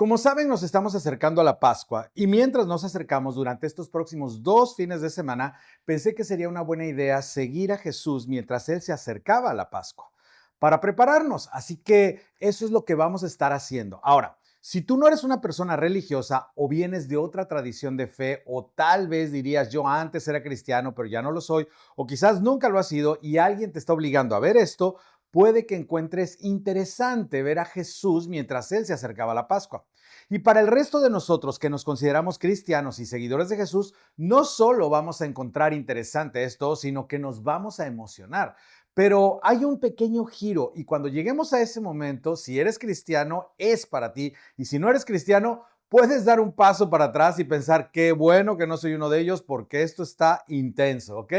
Como saben, nos estamos acercando a la Pascua y mientras nos acercamos durante estos próximos 2 fines de semana, pensé que sería una buena idea seguir a Jesús mientras Él se acercaba a la Pascua para prepararnos. Así que eso es lo que vamos a estar haciendo. Ahora, si tú no eres una persona religiosa o vienes de otra tradición de fe o tal vez dirías yo antes era cristiano pero ya no lo soy o quizás nunca lo has sido y alguien te está obligando a ver esto, puede que encuentres interesante ver a Jesús mientras Él se acercaba a la Pascua. Y para el resto de nosotros que nos consideramos cristianos y seguidores de Jesús, no solo vamos a encontrar interesante esto, sino que nos vamos a emocionar. Pero hay un pequeño giro y cuando lleguemos a ese momento, si eres cristiano, es para ti. Y si no eres cristiano, puedes dar un paso para atrás y pensar, qué bueno que no soy uno de ellos porque esto está intenso, ¿ok?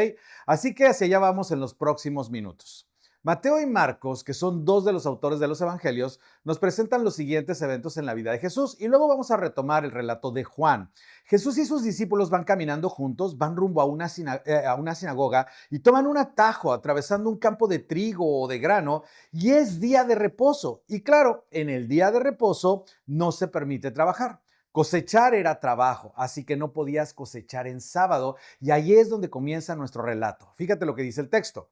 Así que hacia allá vamos en los próximos minutos. Mateo y Marcos, que son dos de los autores de los evangelios, nos presentan los siguientes eventos en la vida de Jesús y luego vamos a retomar el relato de Juan. Jesús y sus discípulos van caminando juntos, van rumbo a una sinagoga y toman un atajo atravesando un campo de trigo o de grano y es día de reposo. Y claro, en el día de reposo no se permite trabajar. Cosechar era trabajo, así que no podías cosechar en sábado y ahí es donde comienza nuestro relato. Fíjate lo que dice el texto.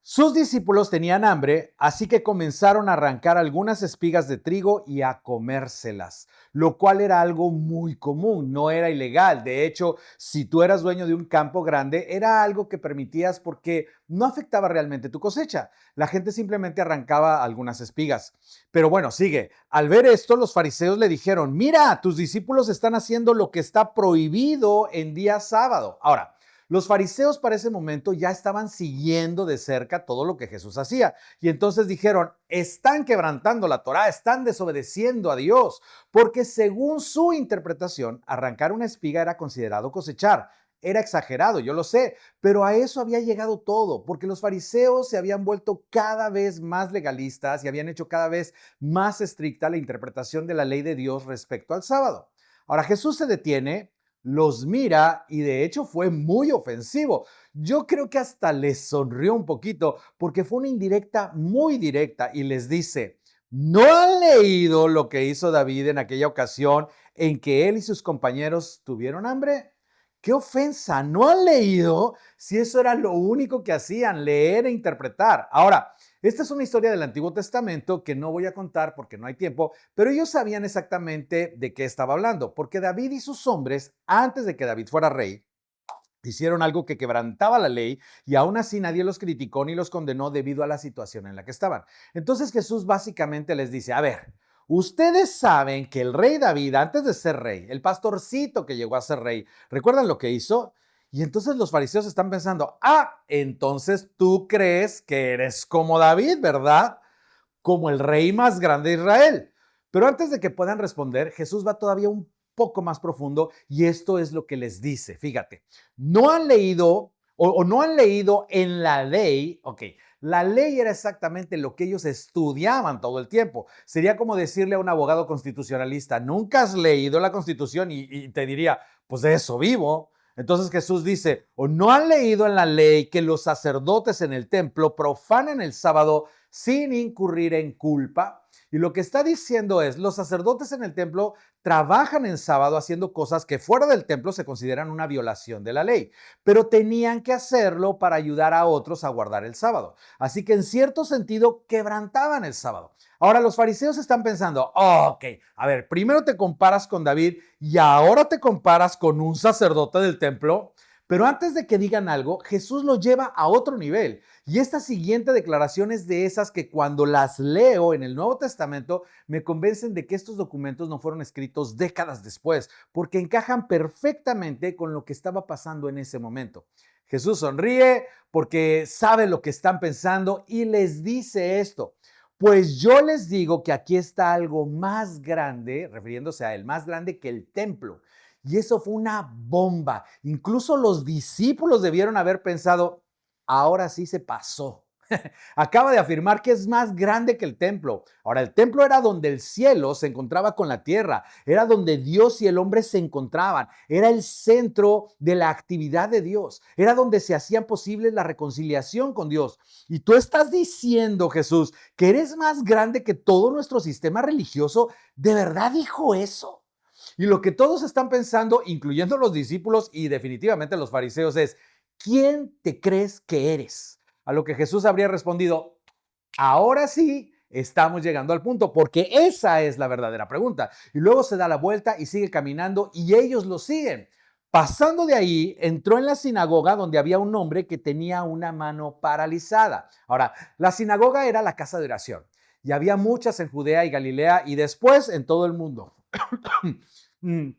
Sus discípulos tenían hambre, así que comenzaron a arrancar algunas espigas de trigo y a comérselas, lo cual era algo muy común, no era ilegal. De hecho, si tú eras dueño de un campo grande, era algo que permitías porque no afectaba realmente tu cosecha. La gente simplemente arrancaba algunas espigas. Pero bueno, sigue. Al ver esto, los fariseos le dijeron, mira, tus discípulos están haciendo lo que está prohibido en día sábado. Ahora, los fariseos para ese momento ya estaban siguiendo de cerca todo lo que Jesús hacía. Y entonces dijeron, están quebrantando la Torá, están desobedeciendo a Dios, porque según su interpretación, arrancar una espiga era considerado cosechar. Era exagerado, yo lo sé, pero a eso había llegado todo, porque los fariseos se habían vuelto cada vez más legalistas y habían hecho cada vez más estricta la interpretación de la ley de Dios respecto al sábado. Ahora Jesús se detiene, los mira y de hecho fue muy ofensivo. Yo creo que hasta les sonrió un poquito porque fue una indirecta muy directa y les dice, ¿no han leído lo que hizo David en aquella ocasión en que él y sus compañeros tuvieron hambre? ¡Qué ofensa! ¿No han leído si eso era lo único que hacían, leer e interpretar? Ahora, esta es una historia del Antiguo Testamento que no voy a contar porque no hay tiempo, pero ellos sabían exactamente de qué estaba hablando, porque David y sus hombres, antes de que David fuera rey, hicieron algo que quebrantaba la ley y aún así nadie los criticó ni los condenó debido a la situación en la que estaban. Entonces Jesús básicamente les dice, a ver, ustedes saben que el rey David, antes de ser rey, el pastorcito que llegó a ser rey, ¿recuerdan lo que hizo? Y entonces los fariseos están pensando, entonces tú crees que eres como David, ¿verdad? Como el rey más grande de Israel. Pero antes de que puedan responder, Jesús va todavía un poco más profundo y esto es lo que les dice. Fíjate, no han leído o no han leído en la ley, ok, la ley era exactamente lo que ellos estudiaban todo el tiempo. Sería como decirle a un abogado constitucionalista, nunca has leído la Constitución y te diría, pues de eso vivo. Entonces Jesús dice, o no han leído en la ley que los sacerdotes en el templo profanan el sábado sin incurrir en culpa. Y lo que está diciendo es, los sacerdotes en el templo trabajan en sábado haciendo cosas que fuera del templo se consideran una violación de la ley, pero tenían que hacerlo para ayudar a otros a guardar el sábado. Así que en cierto sentido quebrantaban el sábado. Ahora los fariseos están pensando, ok, a ver, primero te comparas con David y ahora te comparas con un sacerdote del templo. Pero antes de que digan algo, Jesús lo lleva a otro nivel. Y esta siguiente declaración es de esas que cuando las leo en el Nuevo Testamento me convencen de que estos documentos no fueron escritos décadas después, porque encajan perfectamente con lo que estaba pasando en ese momento. Jesús sonríe porque sabe lo que están pensando y les dice esto. Pues yo les digo que aquí está algo más grande, refiriéndose a él, más grande que el templo. Y eso fue una bomba. Incluso los discípulos debieron haber pensado, ahora sí se pasó. Acaba de afirmar que es más grande que el templo. Ahora, el templo era donde el cielo se encontraba con la tierra, era donde Dios y el hombre se encontraban, era el centro de la actividad de Dios, era donde se hacía posible la reconciliación con Dios. Y tú estás diciendo, Jesús, que eres más grande que todo nuestro sistema religioso. ¿De verdad dijo eso? Y lo que todos están pensando, incluyendo los discípulos y definitivamente los fariseos, es: ¿quién te crees que eres? A lo que Jesús habría respondido: ahora sí, estamos llegando al punto, porque esa es la verdadera pregunta. Y luego se da la vuelta y sigue caminando y ellos lo siguen. Pasando de ahí, entró en la sinagoga donde había un hombre que tenía una mano paralizada. Ahora, la sinagoga era la casa de oración y había muchas en Judea y Galilea y después en todo el mundo. Mm,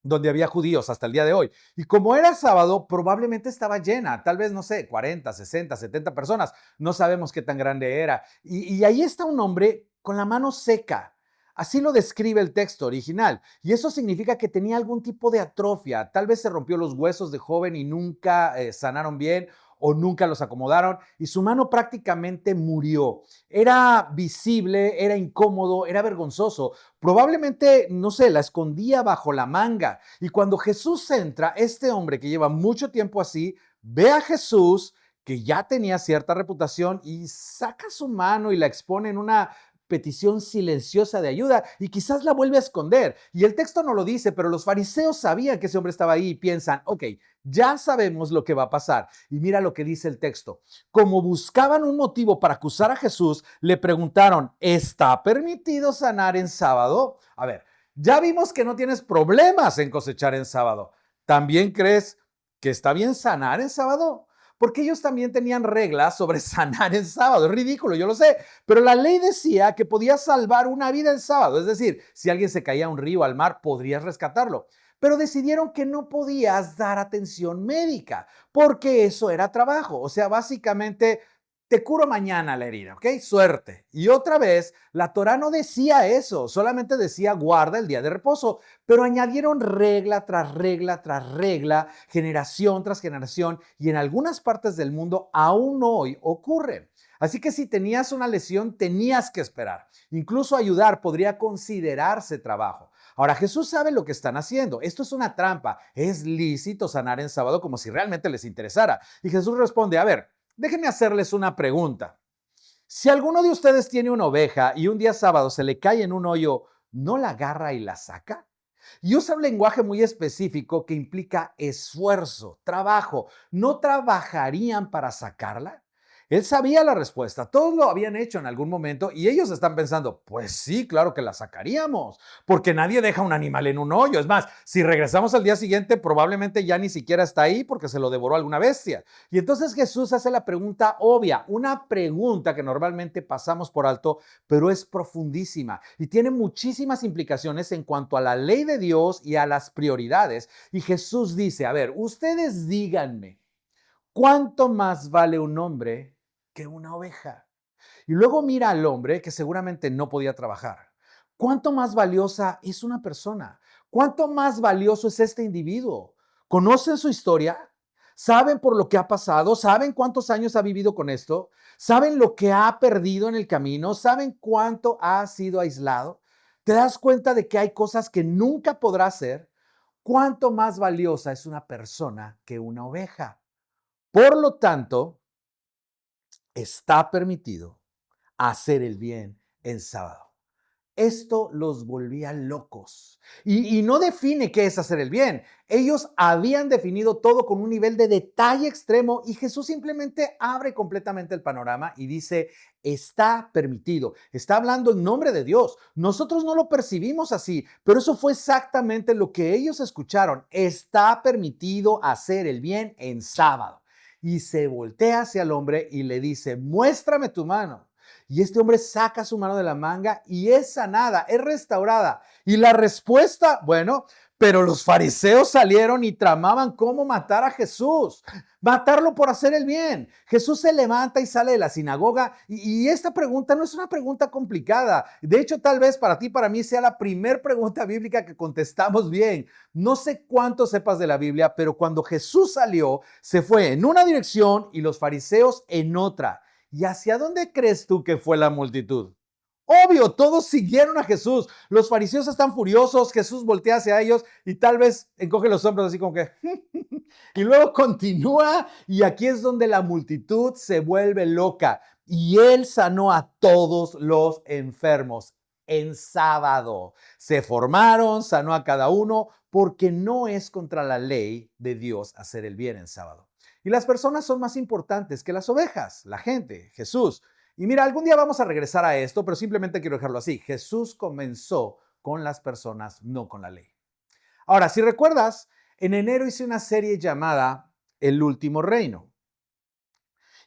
donde había judíos hasta el día de hoy. Y como era sábado, probablemente estaba llena, tal vez, no sé, 40, 60, 70 personas. No sabemos qué tan grande era. Y ahí está un hombre con la mano seca. Así lo describe el texto original. Y eso significa que tenía algún tipo de atrofia. Tal vez se rompió los huesos de joven y nunca sanaron bien o nunca los acomodaron y su mano prácticamente murió. Era visible, era incómodo, era vergonzoso. Probablemente, no sé, la escondía bajo la manga. Y cuando Jesús entra, este hombre que lleva mucho tiempo así, ve a Jesús, que ya tenía cierta reputación, y saca su mano y la expone en una petición silenciosa de ayuda y quizás la vuelve a esconder. Y el texto no lo dice, pero los fariseos sabían que ese hombre estaba ahí y piensan: ok, ya sabemos lo que va a pasar. Y mira lo que dice el texto. Como buscaban un motivo para acusar a Jesús, le preguntaron: ¿está permitido sanar en sábado? A ver, ya vimos que no tienes problemas en cosechar en sábado. ¿También crees que está bien sanar en sábado? Porque ellos también tenían reglas sobre sanar en sábado. Es ridículo, yo lo sé, pero la ley decía que podías salvar una vida en sábado. Es decir, si alguien se caía a un río, al mar, podrías rescatarlo. Pero decidieron que no podías dar atención médica porque eso era trabajo. O sea, básicamente te curo mañana la herida, ¿ok? Suerte. Y otra vez, la Torá no decía eso, solamente decía guarda el día de reposo, pero añadieron regla tras regla tras regla, generación tras generación, y en algunas partes del mundo aún hoy ocurre. Así que si tenías una lesión, tenías que esperar. Incluso ayudar podría considerarse trabajo. Ahora, Jesús sabe lo que están haciendo. Esto es una trampa. Es lícito sanar en sábado como si realmente les interesara. Y Jesús responde: a ver, déjenme hacerles una pregunta. Si alguno de ustedes tiene una oveja y un día sábado se le cae en un hoyo, ¿no la agarra y la saca? Y usa un lenguaje muy específico que implica esfuerzo, trabajo. ¿No trabajarían para sacarla? Él sabía la respuesta, todos lo habían hecho en algún momento y ellos están pensando: pues sí, claro que la sacaríamos, porque nadie deja un animal en un hoyo. Es más, si regresamos al día siguiente, probablemente ya ni siquiera está ahí porque se lo devoró alguna bestia. Y entonces Jesús hace la pregunta obvia, una pregunta que normalmente pasamos por alto, pero es profundísima y tiene muchísimas implicaciones en cuanto a la ley de Dios y a las prioridades. Y Jesús dice: a ver, ustedes díganme, ¿cuánto más vale un hombre que una oveja? Y luego mira al hombre que seguramente no podía trabajar. ¿Cuánto más valiosa es una persona? ¿Cuánto más valioso es este individuo? ¿Conocen su historia? ¿Saben por lo que ha pasado? ¿Saben cuántos años ha vivido con esto? ¿Saben lo que ha perdido en el camino? ¿Saben cuánto ha sido aislado? ¿Te das cuenta de que hay cosas que nunca podrá hacer? ¿Cuánto más valiosa es una persona que una oveja? Por lo tanto, está permitido hacer el bien en sábado. Esto los volvía locos. Y no define qué es hacer el bien. Ellos habían definido todo con un nivel de detalle extremo y Jesús simplemente abre completamente el panorama y dice: está permitido. Está hablando en nombre de Dios. Nosotros no lo percibimos así, pero eso fue exactamente lo que ellos escucharon. Está permitido hacer el bien en sábado. Y se voltea hacia el hombre y le dice: muéstrame tu mano. Y este hombre saca su mano de la manga y es sanada, es restaurada. Y la respuesta, bueno, pero los fariseos salieron y tramaban cómo matar a Jesús, matarlo por hacer el bien. Jesús se levanta y sale de la sinagoga y esta pregunta no es una pregunta complicada. De hecho, tal vez para ti, para mí, sea la primera pregunta bíblica que contestamos bien. No sé cuánto sepas de la Biblia, pero cuando Jesús salió, se fue en una dirección y los fariseos en otra. ¿Y hacia dónde crees tú que fue la multitud? Obvio, todos siguieron a Jesús. Los fariseos están furiosos, Jesús voltea hacia ellos y tal vez encoge los hombros así como que... y luego continúa y aquí es donde la multitud se vuelve loca. Y él sanó a todos los enfermos en sábado. Se formaron, sanó a cada uno porque no es contra la ley de Dios hacer el bien en sábado. Y las personas son más importantes que las ovejas, la gente, Jesús. Y mira, algún día vamos a regresar a esto, pero simplemente quiero dejarlo así. Jesús comenzó con las personas, no con la ley. Ahora, si recuerdas, en enero hice una serie llamada El Último Reino.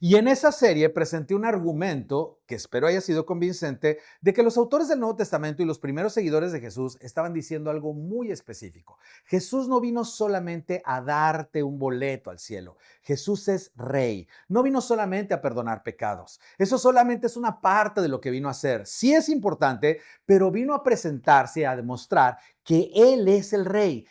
Y en esa serie presenté un argumento, que espero haya sido convincente, de que los autores del Nuevo Testamento y los primeros seguidores de Jesús estaban diciendo algo muy específico. Jesús no vino solamente a darte un boleto al cielo. Jesús es rey. No vino solamente a perdonar pecados. Eso solamente es una parte de lo que vino a hacer. Sí es importante, pero vino a presentarse, a demostrar que Él es el rey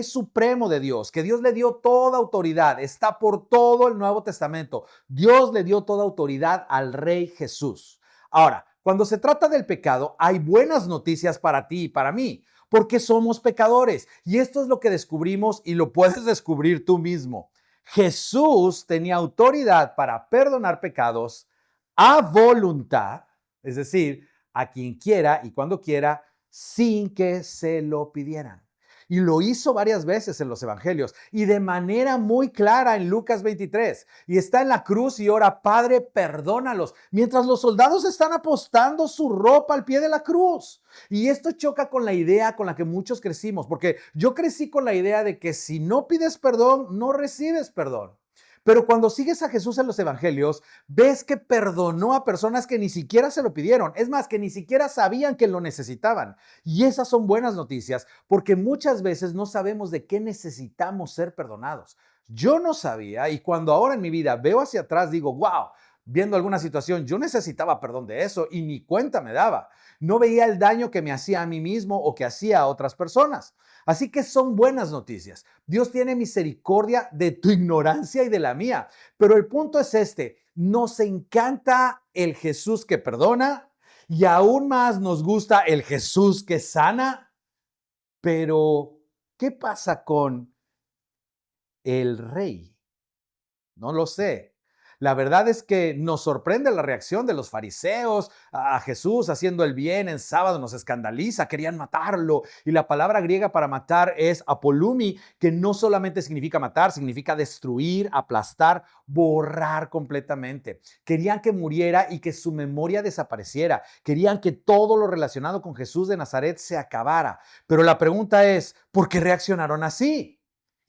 supremo de Dios, que Dios le dio toda autoridad, está por todo el Nuevo Testamento. Dios le dio toda autoridad al Rey Jesús. Ahora, cuando se trata del pecado, hay buenas noticias para ti y para mí, porque somos pecadores. Y esto es lo que descubrimos y lo puedes descubrir tú mismo. Jesús tenía autoridad para perdonar pecados a voluntad, es decir, a quien quiera y cuando quiera, sin que se lo pidieran. Y lo hizo varias veces en los evangelios y de manera muy clara en Lucas 23. Y está en la cruz y ora, Padre, perdónalos, mientras los soldados están apostando su ropa al pie de la cruz. Y esto choca con la idea con la que muchos crecimos, porque yo crecí con la idea de que si no pides perdón, no recibes perdón. Pero cuando sigues a Jesús en los evangelios, ves que perdonó a personas que ni siquiera se lo pidieron. Es más, que ni siquiera sabían que lo necesitaban. Y esas son buenas noticias porque muchas veces no sabemos de qué necesitamos ser perdonados. Yo no sabía y cuando ahora en mi vida veo hacia atrás digo, wow, viendo alguna situación, yo necesitaba perdón de eso y ni cuenta me daba. No veía el daño que me hacía a mí mismo o que hacía a otras personas. Así que son buenas noticias. Dios tiene misericordia de tu ignorancia y de la mía. Pero el punto es este, nos encanta el Jesús que perdona y aún más nos gusta el Jesús que sana. Pero, ¿qué pasa con el rey? No lo sé. La verdad es que nos sorprende la reacción de los fariseos a Jesús haciendo el bien en sábado, nos escandaliza, querían matarlo. Y la palabra griega para matar es apolumi, que no solamente significa matar, significa destruir, aplastar, borrar completamente. Querían que muriera y que su memoria desapareciera. Querían que todo lo relacionado con Jesús de Nazaret se acabara. Pero la pregunta es, ¿por qué reaccionaron así?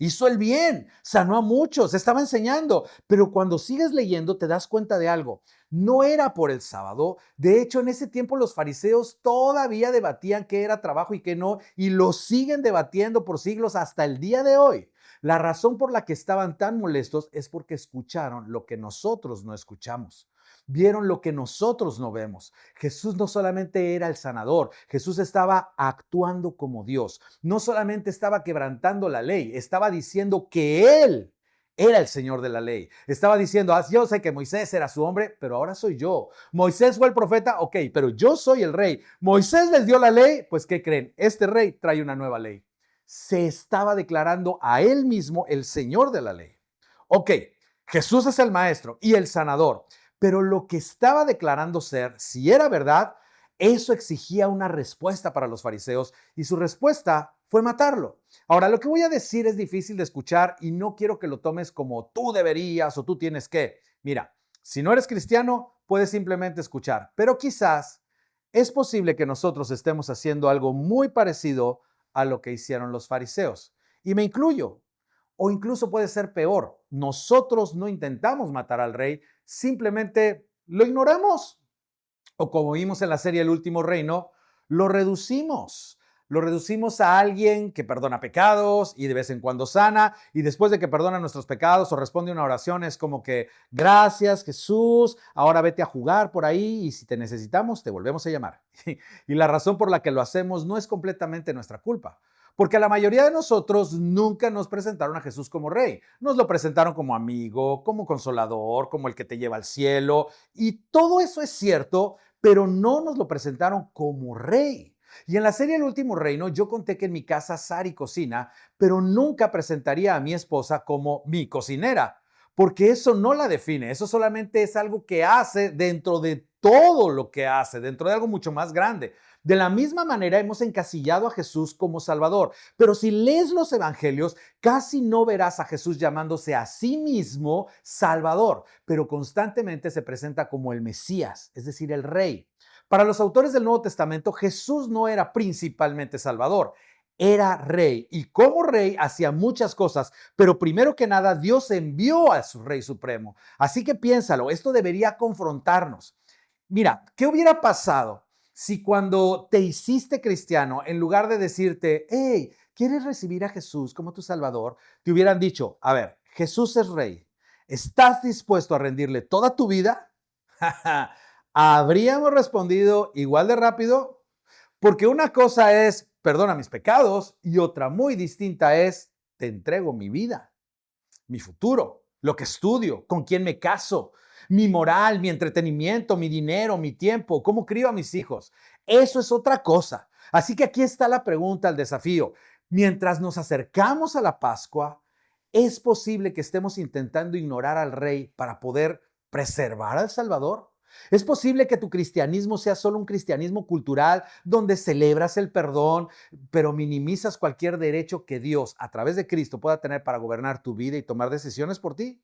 Hizo el bien, sanó a muchos, estaba enseñando, pero cuando sigues leyendo te das cuenta de algo. No era por el sábado. De hecho, en ese tiempo los fariseos todavía debatían qué era trabajo y qué no, y lo siguen debatiendo por siglos hasta el día de hoy. La razón por la que estaban tan molestos es porque escucharon lo que nosotros no escuchamos. Vieron lo que nosotros no vemos. Jesús no solamente era el sanador, Jesús estaba actuando como Dios. No solamente estaba quebrantando la ley, estaba diciendo que Él era el Señor de la ley. Estaba diciendo, yo sé que Moisés era su hombre, pero ahora soy yo. Moisés fue el profeta, ok, pero yo soy el rey. Moisés les dio la ley, pues ¿qué creen? Este rey trae una nueva ley. Se estaba declarando a Él mismo el Señor de la ley. Ok, Jesús es el maestro y el sanador. Pero lo que estaba declarando ser, si era verdad, eso exigía una respuesta para los fariseos y su respuesta fue matarlo. Ahora, lo que voy a decir es difícil de escuchar y no quiero que lo tomes como tú deberías o tú tienes que. Mira, si no eres cristiano, puedes simplemente escuchar, pero quizás es posible que nosotros estemos haciendo algo muy parecido a lo que hicieron los fariseos. Y me incluyo. O incluso puede ser peor. Nosotros no intentamos matar al rey, simplemente lo ignoramos. O como vimos en la serie El Último Reino, lo reducimos. Lo reducimos a alguien que perdona pecados y de vez en cuando sana. Y después de que perdona nuestros pecados o responde una oración, es como que, gracias Jesús, ahora vete a jugar por ahí y si te necesitamos, te volvemos a llamar. Y la razón por la que lo hacemos no es completamente nuestra culpa. porque a la mayoría de nosotros nunca nos presentaron a Jesús como rey. Nos lo presentaron como amigo, como consolador, como el que te lleva al cielo, y todo eso es cierto, pero no nos lo presentaron como rey. Y en la serie El Último Reino yo conté que en mi casa Sari cocina, pero nunca presentaría a mi esposa como mi cocinera, porque eso no la define, eso solamente es algo que hace dentro de todo lo que hace, dentro de algo mucho más grande. De la misma manera hemos encasillado a Jesús como Salvador, pero si lees los evangelios, casi no verás a Jesús llamándose a sí mismo Salvador, pero constantemente se presenta como el Mesías, es decir, el Rey. Para los autores del Nuevo Testamento, Jesús no era principalmente Salvador, era rey y como rey hacía muchas cosas, pero primero que nada Dios envió a su Rey Supremo. Así que piénsalo, esto debería confrontarnos. Mira, ¿qué hubiera pasado si cuando te hiciste cristiano, en lugar de decirte, hey, ¿quieres recibir a Jesús como tu Salvador? Te hubieran dicho, a ver, Jesús es rey, ¿estás dispuesto a rendirle toda tu vida? ¿Habríamos respondido igual de rápido? Porque una cosa es, perdona mis pecados, y otra muy distinta es, te entrego mi vida, mi futuro, lo que estudio, con quién me caso, mi moral, mi entretenimiento, mi dinero, mi tiempo, cómo crío a mis hijos. Eso es otra cosa. Así que aquí está la pregunta, el desafío. Mientras nos acercamos a la Pascua, ¿es posible que estemos intentando ignorar al Rey para poder preservar al Salvador? ¿Es posible que tu cristianismo sea solo un cristianismo cultural donde celebras el perdón, pero minimizas cualquier derecho que Dios, a través de Cristo, pueda tener para gobernar tu vida y tomar decisiones por ti?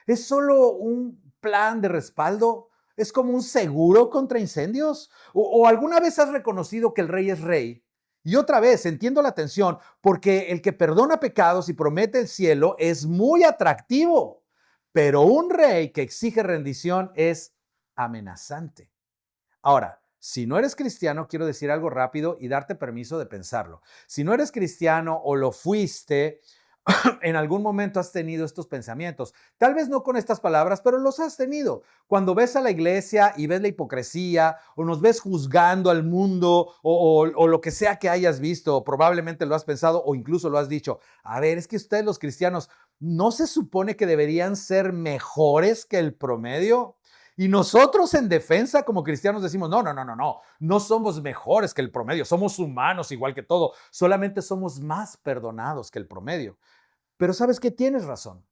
¿Es solo un plan de respaldo? ¿Es como un seguro contra incendios? ¿O alguna vez has reconocido que el rey es rey? Y otra vez, entiendo la tensión, porque el que perdona pecados y promete el cielo es muy atractivo, pero un rey que exige rendición es amenazante. Ahora, si no eres cristiano, quiero decir algo rápido y darte permiso de pensarlo. Si no eres cristiano o lo fuiste, en algún momento has tenido estos pensamientos. Tal vez no con estas palabras, pero los has tenido. Cuando ves a la iglesia y ves la hipocresía o nos ves juzgando al mundo o lo que sea que hayas visto, probablemente lo has pensado o incluso lo has dicho. A ver, es que ustedes los cristianos, ¿no se supone que deberían ser mejores que el promedio? Y nosotros en defensa como cristianos decimos, no somos mejores que el promedio, somos humanos igual que todo, solamente somos más perdonados que el promedio. Pero ¿sabes qué? Tienes razón.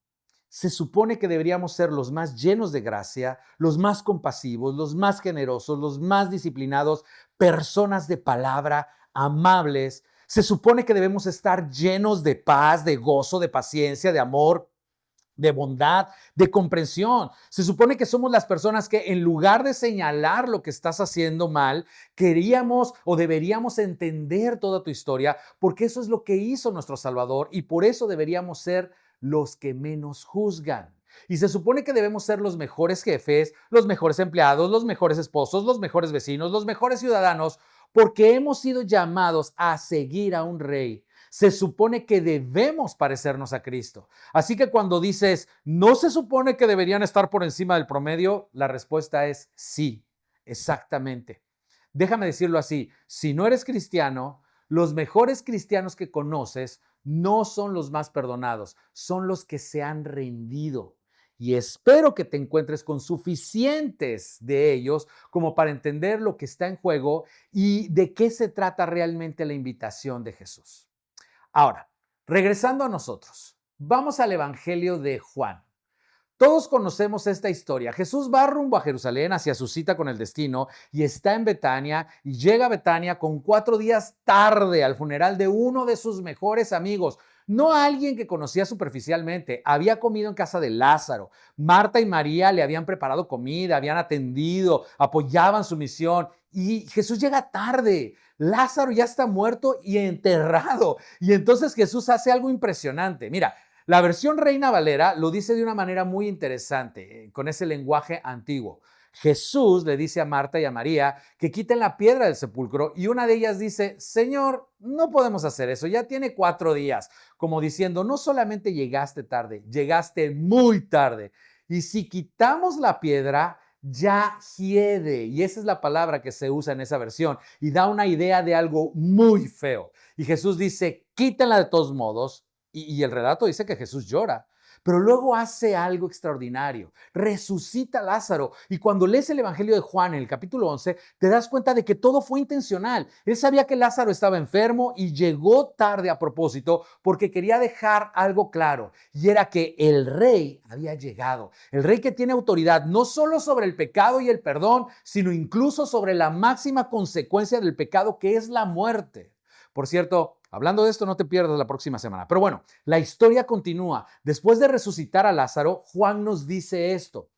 Se supone que deberíamos ser los más llenos de gracia, los más compasivos, los más generosos, los más disciplinados, personas de palabra, amables. Se supone que debemos estar llenos de paz, de gozo, de paciencia, de amor, de bondad, de comprensión. Se supone que somos las personas que en lugar de señalar lo que estás haciendo mal, queríamos o deberíamos entender toda tu historia, porque eso es lo que hizo nuestro Salvador y por eso deberíamos ser los que menos juzgan. Y se supone que debemos ser los mejores jefes, los mejores empleados, los mejores esposos, los mejores vecinos, los mejores ciudadanos, porque hemos sido llamados a seguir a un rey. Se supone que debemos parecernos a Cristo. Así que cuando dices, ¿no se supone que deberían estar por encima del promedio? La respuesta es sí, exactamente. Déjame decirlo así, si no eres cristiano, los mejores cristianos que conoces no son los más perdonados, son los que se han rendido. Y espero que te encuentres con suficientes de ellos como para entender lo que está en juego y de qué se trata realmente la invitación de Jesús. Ahora, regresando a nosotros, vamos al Evangelio de Juan. Todos conocemos esta historia. Jesús va rumbo a Jerusalén hacia su cita con el destino y está en Betania y llega a Betania con 4 días tarde al funeral de uno de sus mejores amigos. No a alguien que conocía superficialmente, había comido en casa de Lázaro. Marta y María le habían preparado comida, habían atendido, apoyaban su misión y Jesús llega tarde. Lázaro ya está muerto y enterrado. Y entonces Jesús hace algo impresionante. Mira, la versión Reina Valera lo dice de una manera muy interesante, con ese lenguaje antiguo. Jesús le dice a Marta y a María que quiten la piedra del sepulcro y una de ellas dice, Señor, no podemos hacer eso, ya tiene 4 días. Como diciendo, no solamente llegaste tarde, llegaste muy tarde. Y si quitamos la piedra, ya hiede. Y esa es la palabra que se usa en esa versión y da una idea de algo muy feo. Y Jesús dice, quítenla de todos modos. Y el relato dice que Jesús llora. Pero luego hace algo extraordinario. Resucita a Lázaro. Y cuando lees el Evangelio de Juan en el capítulo 11, te das cuenta de que todo fue intencional. Él sabía que Lázaro estaba enfermo y llegó tarde a propósito porque quería dejar algo claro. Y era que el rey había llegado. El rey que tiene autoridad no solo sobre el pecado y el perdón, sino incluso sobre la máxima consecuencia del pecado, que es la muerte. Por cierto, hablando de esto, no te pierdas la próxima semana. Pero bueno, la historia continúa. Después de resucitar a Lázaro, Juan nos dice esto.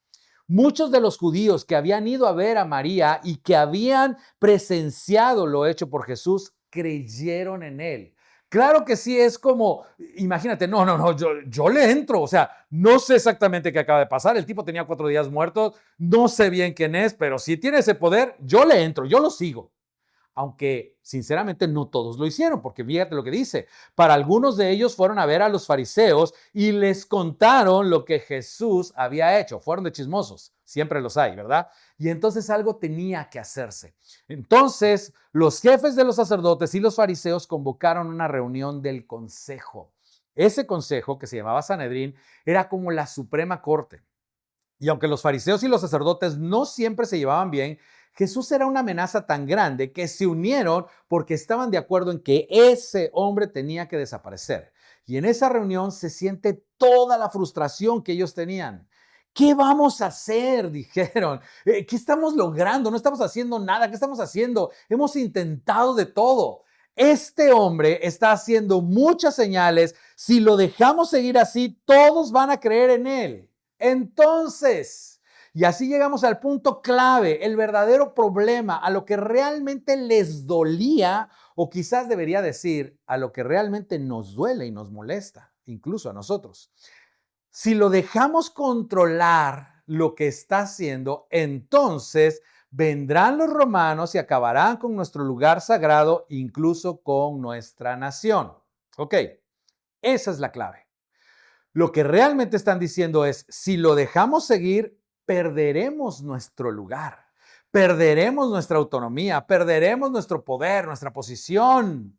Muchos de los judíos que habían ido a ver a María y que habían presenciado lo hecho por Jesús, creyeron en él. Claro que sí, es como, imagínate, no, yo le entro, o sea, no sé exactamente qué acaba de pasar, el tipo tenía 4 días muertos, no sé bien quién es, pero si tiene ese poder, yo le entro, yo lo sigo. Aunque sinceramente no todos lo hicieron, porque fíjate lo que dice. Para algunos de ellos fueron a ver a los fariseos y les contaron lo que Jesús había hecho. Fueron de chismosos, siempre los hay, ¿verdad? Y entonces algo tenía que hacerse. Entonces los jefes de los sacerdotes y los fariseos convocaron una reunión del consejo. Ese consejo, que se llamaba Sanedrín, era como la Suprema Corte. Y aunque los fariseos y los sacerdotes no siempre se llevaban bien, Jesús era una amenaza tan grande que se unieron porque estaban de acuerdo en que ese hombre tenía que desaparecer. Y en esa reunión se siente toda la frustración que ellos tenían. ¿Qué vamos a hacer?, dijeron. ¿Qué estamos logrando? No estamos haciendo nada. ¿Qué estamos haciendo? Hemos intentado de todo. Este hombre está haciendo muchas señales. Si lo dejamos seguir así, todos van a creer en él. Entonces, y así llegamos al punto clave, el verdadero problema, a lo que realmente les dolía, o quizás debería decir, a lo que realmente nos duele y nos molesta, incluso a nosotros. Si lo dejamos controlar lo que está haciendo, entonces vendrán los romanos y acabarán con nuestro lugar sagrado, incluso con nuestra nación. Ok, esa es la clave. Lo que realmente están diciendo es, si lo dejamos seguir, perderemos nuestro lugar, perderemos nuestra autonomía, perderemos nuestro poder, nuestra posición.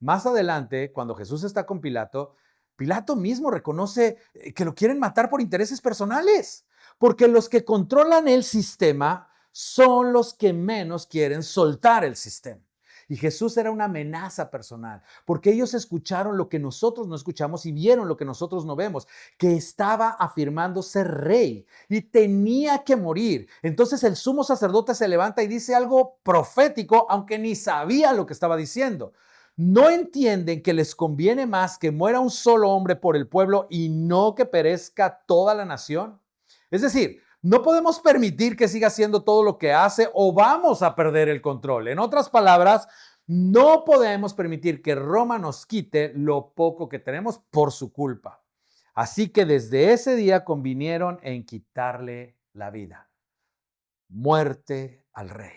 Más adelante, cuando Jesús está con Pilato, Pilato mismo reconoce que lo quieren matar por intereses personales, porque los que controlan el sistema son los que menos quieren soltar el sistema. Y Jesús era una amenaza personal, porque ellos escucharon lo que nosotros no escuchamos y vieron lo que nosotros no vemos, que estaba afirmando ser rey y tenía que morir. Entonces el sumo sacerdote se levanta y dice algo profético, aunque ni sabía lo que estaba diciendo. ¿No entienden que les conviene más que muera un solo hombre por el pueblo y no que perezca toda la nación? Es decir, no podemos permitir que siga haciendo todo lo que hace o vamos a perder el control. En otras palabras, no podemos permitir que Roma nos quite lo poco que tenemos por su culpa. Así que desde ese día convinieron en quitarle la vida. Muerte al rey.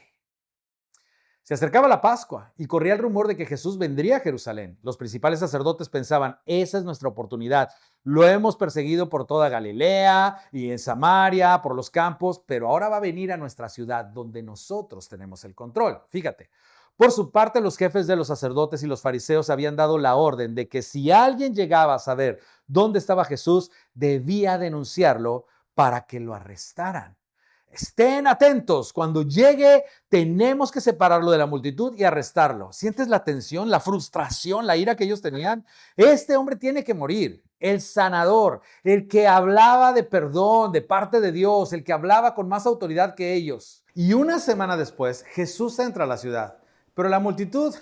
Se acercaba la Pascua y corría el rumor de que Jesús vendría a Jerusalén. Los principales sacerdotes pensaban, esa es nuestra oportunidad. Lo hemos perseguido por toda Galilea y en Samaria, por los campos, pero ahora va a venir a nuestra ciudad donde nosotros tenemos el control. Fíjate. Por su parte, los jefes de los sacerdotes y los fariseos habían dado la orden de que si alguien llegaba a saber dónde estaba Jesús, debía denunciarlo para que lo arrestaran. Estén atentos, cuando llegue tenemos que separarlo de la multitud y arrestarlo. ¿Sientes la tensión, la frustración, la ira que ellos tenían? Este hombre tiene que morir. El sanador, el que hablaba de perdón de parte de Dios, el que hablaba con más autoridad que ellos. Y una semana después, Jesús entra a la ciudad. Pero la multitud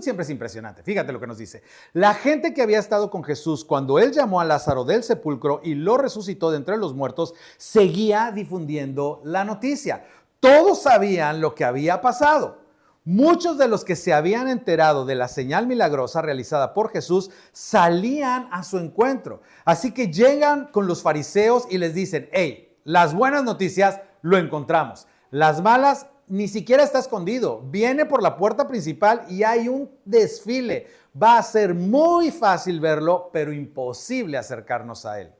siempre es impresionante. Fíjate lo que nos dice. La gente que había estado con Jesús cuando él llamó a Lázaro del sepulcro y lo resucitó de entre los muertos, seguía difundiendo la noticia. Todos sabían lo que había pasado. Muchos de los que se habían enterado de la señal milagrosa realizada por Jesús salían a su encuentro. Así que llegan con los fariseos y les dicen, hey, las buenas noticias lo encontramos. Las malas ni siquiera está escondido, viene por la puerta principal y hay un desfile. Va a ser muy fácil verlo, pero imposible acercarnos a él.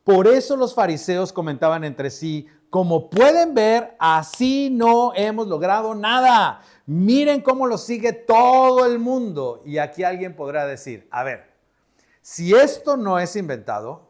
Por eso los fariseos comentaban entre sí, Como pueden ver, así no hemos logrado nada. Miren cómo lo sigue todo el mundo. Y aquí alguien podrá decir, a ver, si esto no es inventado,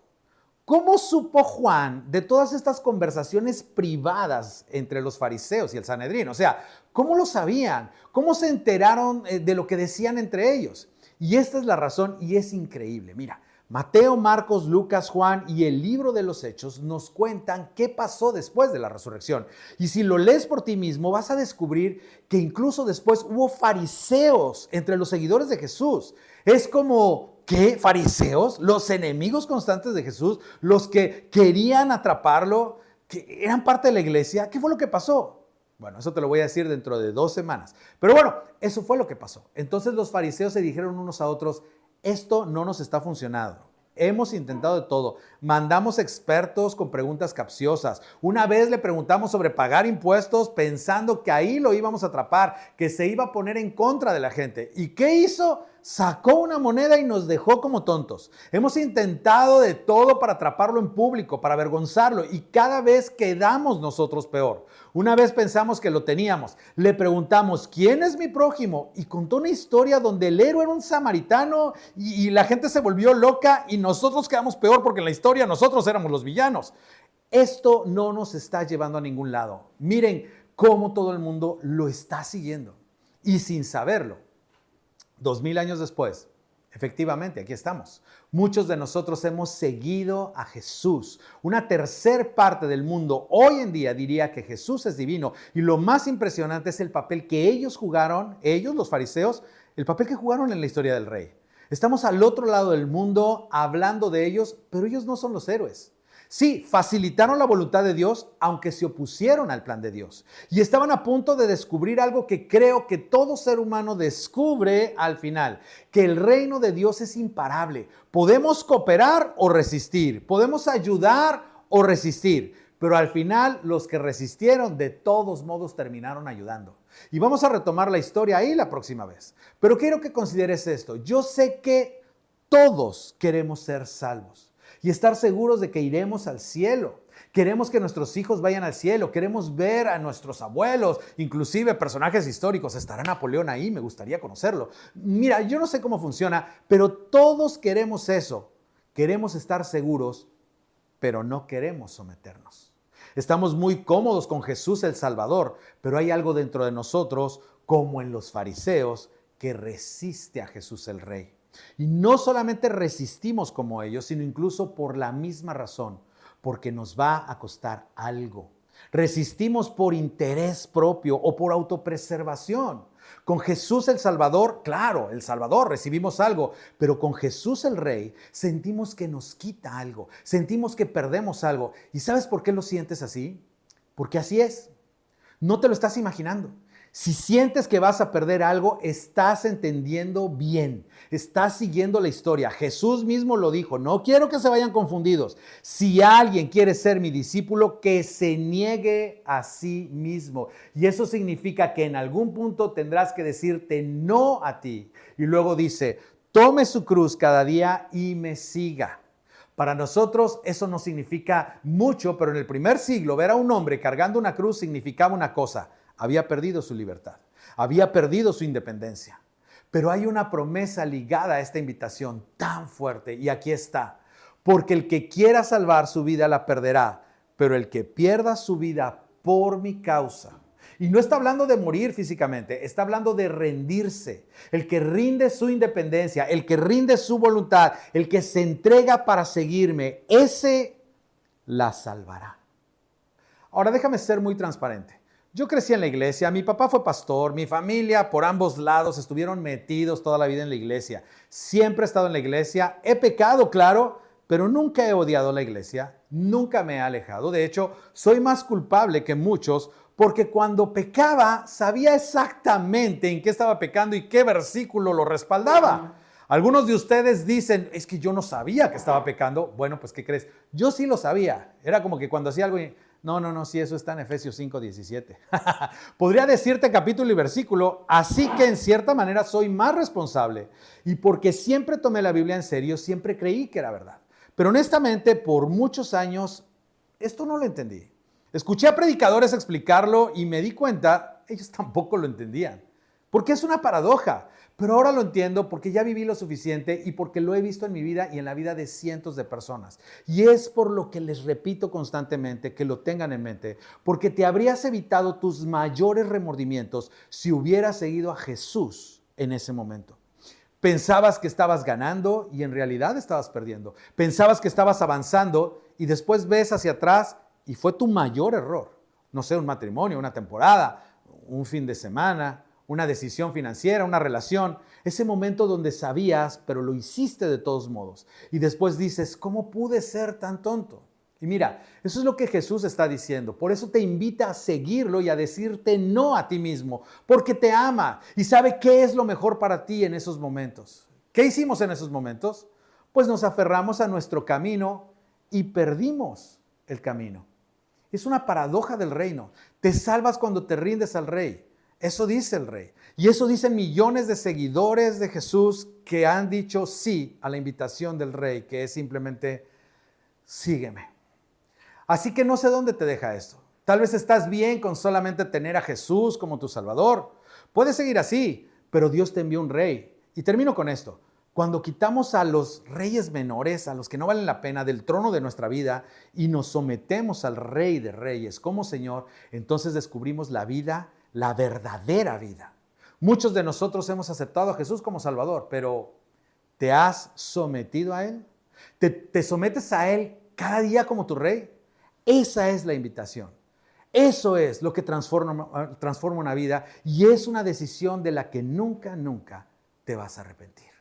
¿cómo supo Juan de todas estas conversaciones privadas entre los fariseos y el Sanedrín? O sea, ¿cómo lo sabían? ¿Cómo se enteraron de lo que decían entre ellos? Y esta es la razón y es increíble. Mira, Mateo, Marcos, Lucas, Juan y el libro de los Hechos nos cuentan qué pasó después de la resurrección. Y si lo lees por ti mismo, vas a descubrir que incluso después hubo fariseos entre los seguidores de Jesús. Es como, ¿qué? ¿Fariseos? Los enemigos constantes de Jesús, los que querían atraparlo, que eran parte de la iglesia. ¿Qué fue lo que pasó? Bueno, eso te lo voy a decir dentro de 2 semanas. Pero bueno, eso fue lo que pasó. Entonces los fariseos se dijeron unos a otros, esto no nos está funcionando. Hemos intentado de todo. Mandamos expertos con preguntas capciosas. Una vez le preguntamos sobre pagar impuestos pensando que ahí lo íbamos a atrapar, que se iba a poner en contra de la gente. ¿Y qué hizo? Sacó una moneda y nos dejó como tontos. Hemos intentado de todo para atraparlo en público, para avergonzarlo y cada vez quedamos nosotros peor. Una vez pensamos que lo teníamos. Le preguntamos, ¿quién es mi prójimo? Y contó una historia donde el héroe era un samaritano y la gente se volvió loca y nosotros quedamos peor porque en la historia nosotros éramos los villanos. Esto no nos está llevando a ningún lado. Miren cómo todo el mundo lo está siguiendo y sin saberlo. 2000 años después, efectivamente, aquí estamos. Muchos de nosotros hemos seguido a Jesús. Una tercera parte del mundo hoy en día diría que Jesús es divino. Y lo más impresionante es el papel que ellos jugaron, ellos, los fariseos, el papel que jugaron en la historia del rey. Estamos al otro lado del mundo hablando de ellos, pero ellos no son los héroes. Sí, facilitaron la voluntad de Dios, aunque se opusieron al plan de Dios. Y estaban a punto de descubrir algo que creo que todo ser humano descubre al final, que el reino de Dios es imparable. Podemos cooperar o resistir, podemos ayudar o resistir, pero al final los que resistieron de todos modos terminaron ayudando. Y vamos a retomar la historia ahí la próxima vez. Pero quiero que consideres esto. Yo sé que todos queremos ser salvos y estar seguros de que iremos al cielo. Queremos que nuestros hijos vayan al cielo. Queremos ver a nuestros abuelos, inclusive personajes históricos. ¿Estará Napoleón ahí? Me gustaría conocerlo. Mira, yo no sé cómo funciona, pero todos queremos eso. Queremos estar seguros, pero no queremos someternos. Estamos muy cómodos con Jesús el Salvador, pero hay algo dentro de nosotros, como en los fariseos, que resiste a Jesús el Rey. Y no solamente resistimos como ellos, sino incluso por la misma razón, porque nos va a costar algo. Resistimos por interés propio o por autopreservación. Con Jesús el Salvador, claro, el Salvador, recibimos algo, pero con Jesús el Rey sentimos que nos quita algo, sentimos que perdemos algo. ¿Y sabes por qué lo sientes así? Porque así es. No te lo estás imaginando. Si sientes que vas a perder algo, estás entendiendo bien, estás siguiendo la historia. Jesús mismo lo dijo, no quiero que se vayan confundidos. Si alguien quiere ser mi discípulo, que se niegue a sí mismo. Y eso significa que en algún punto tendrás que decirte no a ti. Y luego dice, tome su cruz cada día y me siga. Para nosotros eso no significa mucho, pero en el primer siglo ver a un hombre cargando una cruz significaba una cosa. Había perdido su libertad, había perdido su independencia. Pero hay una promesa ligada a esta invitación tan fuerte y aquí está. Porque el que quiera salvar su vida la perderá, pero el que pierda su vida por mi causa. Y no está hablando de morir físicamente, está hablando de rendirse. El que rinde su independencia, el que rinde su voluntad, el que se entrega para seguirme, ese la salvará. Ahora déjame ser muy transparente. Yo crecí en la iglesia, mi papá fue pastor, mi familia por ambos lados estuvieron metidos toda la vida en la iglesia. Siempre he estado en la iglesia, he pecado, claro, pero nunca he odiado la iglesia, nunca me he alejado. De hecho, soy más culpable que muchos porque cuando pecaba sabía exactamente en qué estaba pecando y qué versículo lo respaldaba. Algunos de ustedes dicen, es que yo no sabía que estaba pecando. Bueno, pues ¿qué crees? Yo sí lo sabía. Era como que cuando hacía algo y... No, sí, eso está en Efesios 5:17. Podría decirte capítulo y versículo, así que en cierta manera soy más responsable. Y porque siempre tomé la Biblia en serio, siempre creí que era verdad. Pero honestamente, por muchos años, esto no lo entendí. Escuché a predicadores explicarlo y me di cuenta, ellos tampoco lo entendían. Porque es una paradoja, pero ahora lo entiendo porque ya viví lo suficiente y porque lo he visto en mi vida y en la vida de cientos de personas. Y es por lo que les repito constantemente que lo tengan en mente, porque te habrías evitado tus mayores remordimientos si hubieras seguido a Jesús en ese momento. Pensabas que estabas ganando y en realidad estabas perdiendo. Pensabas que estabas avanzando y después ves hacia atrás y fue tu mayor error. No sé, un matrimonio, una temporada, un fin de semana, una decisión financiera, una relación. Ese momento donde sabías, pero lo hiciste de todos modos. Y después dices, ¿cómo pude ser tan tonto? Y mira, eso es lo que Jesús está diciendo. Por eso te invita a seguirlo y a decirte no a ti mismo, porque te ama y sabe qué es lo mejor para ti en esos momentos. ¿Qué hicimos en esos momentos? Pues nos aferramos a nuestro camino y perdimos el camino. Es una paradoja del reino. Te salvas cuando te rindes al rey. Eso dice el rey. Y eso dicen millones de seguidores de Jesús que han dicho sí a la invitación del rey, que es simplemente sígueme. Así que no sé dónde te deja esto. Tal vez estás bien con solamente tener a Jesús como tu Salvador. Puedes seguir así, pero Dios te envió un rey. Y termino con esto. Cuando quitamos a los reyes menores, a los que no valen la pena, del trono de nuestra vida y nos sometemos al Rey de Reyes como Señor, entonces descubrimos la vida, la verdadera vida. Muchos de nosotros hemos aceptado a Jesús como Salvador, pero ¿te has sometido a Él? ¿Te sometes a Él cada día como tu Rey? Esa es la invitación. Eso es lo que transforma una vida y es una decisión de la que nunca, nunca te vas a arrepentir.